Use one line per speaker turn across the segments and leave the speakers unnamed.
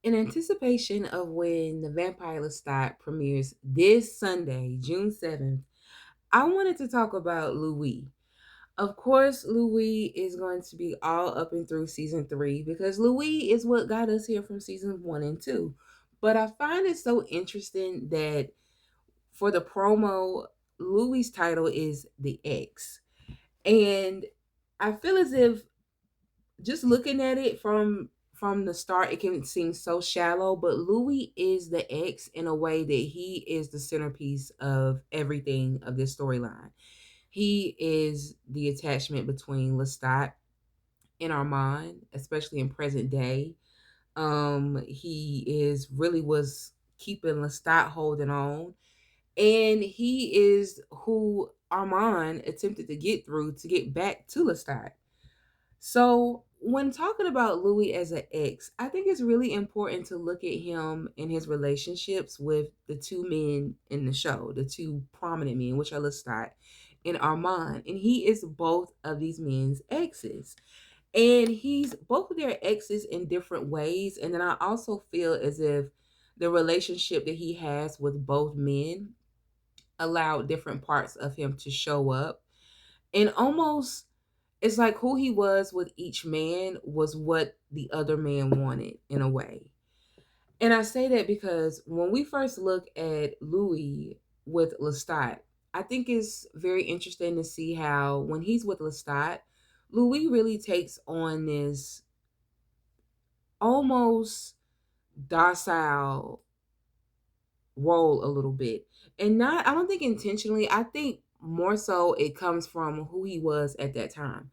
In anticipation of when the Vampire Lestat premieres this Sunday, June 7th, I wanted to talk about Louis. Of course, Louis is going to be all up and through season 3 because Louis is what got us here from season 1 and 2. But I find it so interesting that for the promo, Louis' title is the X. And I feel as if just looking at it from the start, it can seem so shallow, but Louis is the X in a way that he is the centerpiece of everything of this storyline. He is the attachment between Lestat and Armand, especially in present day. He is really was keeping Lestat holding on, and he is who Armand attempted to get through to get back to Lestat. So, when talking about Louis as an ex, I think it's really important to look at him and his relationships with the two men in the show, the two prominent men, which are Lestat and Armand. And he is both of these men's exes. And he's both of their exes in different ways. And then I also feel as if the relationship that he has with both men allowed different parts of him to show up. And almost it's like who he was with each man was what the other man wanted in a way. And I say that because when we first look at Louis with Lestat, I think it's very interesting to see how when he's with Lestat, Louis really takes on this almost docile role a little bit. And not, I don't think intentionally, I think more so it comes from who he was at that time.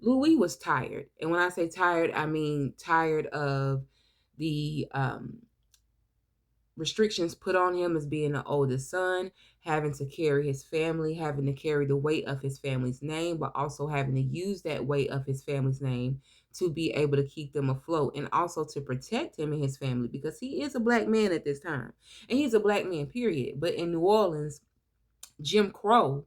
Louis was tired. And when I say tired, I mean tired of the restrictions put on him as being the oldest son, having to carry his family, having to carry the weight of his family's name, but also having to use that weight of his family's name to be able to keep them afloat and also to protect him and his family because he is a black man at this time. And he's a black man, period. But in New Orleans, Jim Crow,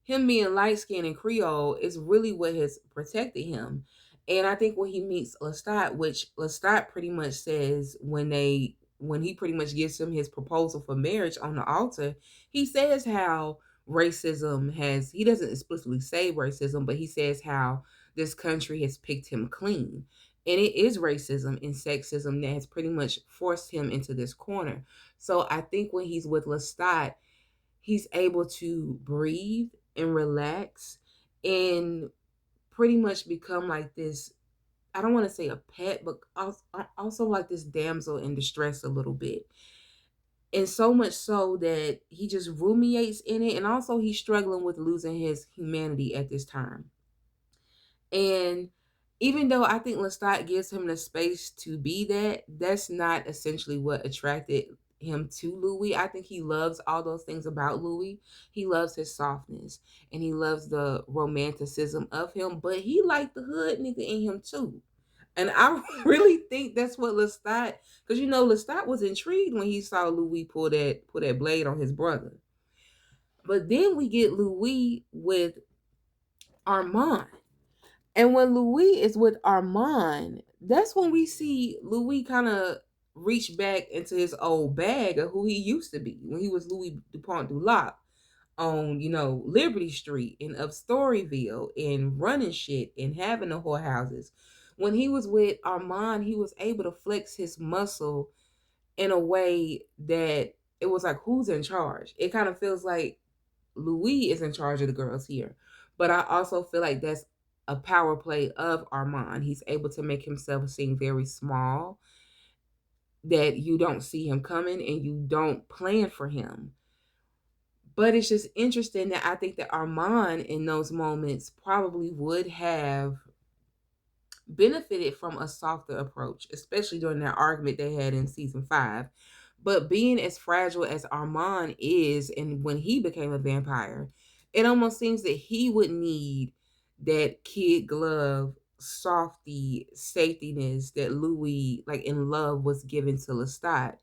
him being light skinned and Creole is really what has protected him. And I think when he meets Lestat, which Lestat pretty much says when he pretty much gives him his proposal for marriage on the altar, he says how racism has he doesn't explicitly say racism, but he says how this country has picked him clean. And it is racism and sexism that has pretty much forced him into this corner. So I think when he's with Lestat, he's able to breathe and relax and pretty much become like this. I don't want to say a pet, but also like this damsel in distress a little bit. And so much so that he just ruminates in it. And also, he's struggling with losing his humanity at this time. And even though I think Lestat gives him the space to be that, that's not essentially what attracted him to Louis. I think he loves all those things about Louis. He loves his softness and he loves the romanticism of him, but he liked the hood nigga in him too. And I really think that's what Lestat, because Lestat was intrigued when he saw Louis pull that blade on his brother. But then we get Louis with Armand. And when Louis is with Armand, that's when we see Louis kind of reach back into his old bag of who he used to be when he was Louis DuPont du Lac on, Liberty Street and up Storyville and running shit and having the whorehouses. When he was with Armand, he was able to flex his muscle in a way that it was like, who's in charge? It kind of feels like Louis is in charge of the girls here. But I also feel like that's a power play of Armand. He's able to make himself seem very small, that you don't see him coming and you don't plan for him. But it's just interesting that I think that Armand in those moments probably would have benefited from a softer approach, especially during that argument they had in season 5. But being as fragile as Armand is, and when he became a vampire, it almost seems that he would need that kid glove, softy safetiness that Louis, like in love, was given to Lestat.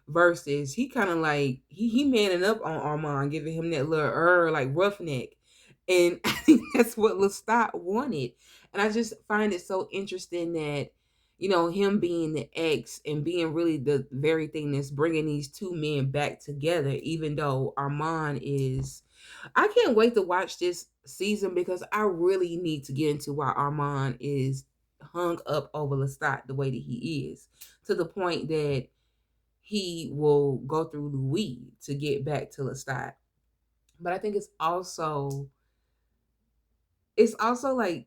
Versus he kind of like he manning up on Armand, giving him that little like roughneck. And I think that's what Lestat wanted. And I just find it so interesting that him being the ex and being really the very thing that's bringing these two men back together, even though Armand is. I can't wait to watch this season because I really need to get into why Armand is hung up over Lestat the way that he is, to the point that he will go through Louis to get back to Lestat. But I think it's also like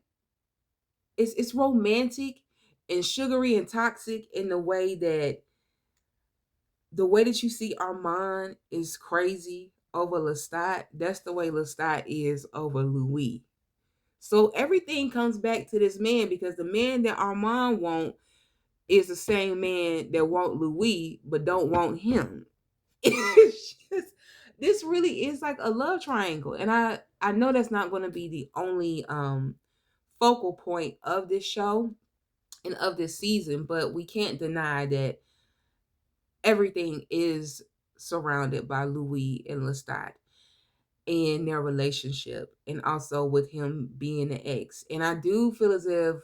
it's romantic and sugary and toxic in the way that you see Armand is crazy over Lestat. That's the way Lestat is over Louis. So everything comes back to this man because the man that Armand want is the same man that want Louis but don't want him. It's just, this really is like a love triangle, and I know that's not going to be the only focal point of this show and of this season, but we can't deny that everything is surrounded by Louis and Lestat and their relationship, and also with him being an ex. And I do feel as if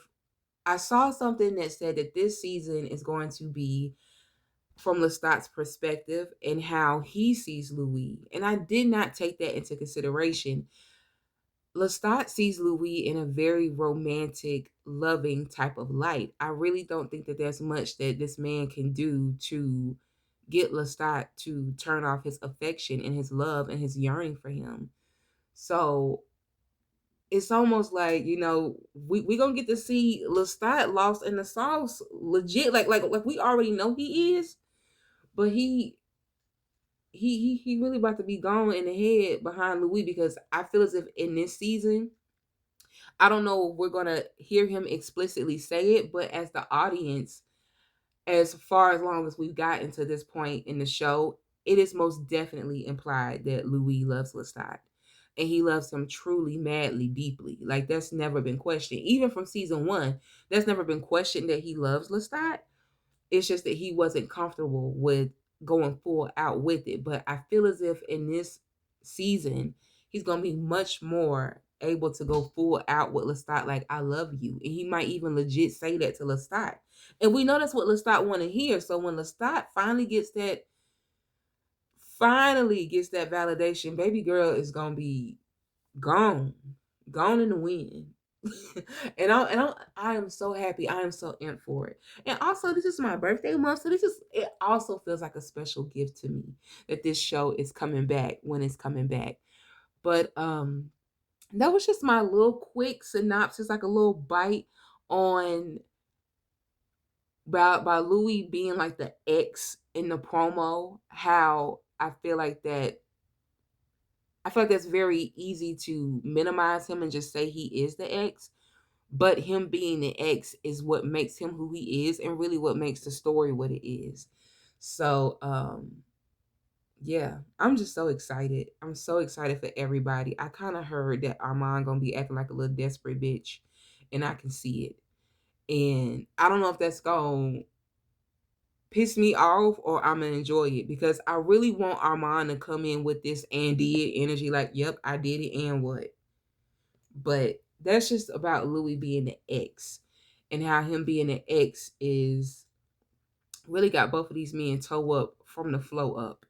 I saw something that said that this season is going to be from Lestat's perspective and how he sees Louis. And I did not take that into consideration. Lestat sees Louis in a very romantic, loving type of light. I really don't think that there's much that this man can do to get Lestat to turn off his affection and his love and his yearning for him. So it's almost like, we gonna get to see Lestat lost in the sauce legit. Like we already know he is, but he really about to be gone in the head behind Louis, because I feel as if in this season, I don't know if we're gonna hear him explicitly say it, but as the audience, as far as long as we've gotten to this point in the show, it is most definitely implied that Louis loves Lestat. And he loves him truly, madly, deeply. Like, that's never been questioned. Even from season one, that's never been questioned that he loves Lestat. It's just that he wasn't comfortable with going full out with it. But I feel as if in this season, he's gonna be much more able to go full out with Lestat, like, I love you. And he might even legit say that to Lestat. And we know that's what Lestat want to hear. So when Lestat finally gets that validation, baby girl is gonna be gone, gone in the wind. I am so happy. I am so in for it. And also, this is my birthday month, so it also feels like a special gift to me that this show is coming back when it's coming back. But that was just my little quick synopsis, like a little bite on by Louis being like the ex in the promo. How I feel like that's very easy to minimize him and just say he is the ex. But him being the ex is what makes him who he is, and really what makes the story what it is. So, yeah, I'm just so excited. I'm so excited for everybody. I kind of heard that Armand gonna be acting like a little desperate bitch, and I can see it. And I don't know if that's gonna piss me off or I'm gonna enjoy it, because I really want Armand to come in with this and did energy, like, yep, I did it, and what? But that's just about Louis being the ex, and how him being an ex is really got both of these men toe up from the flow up.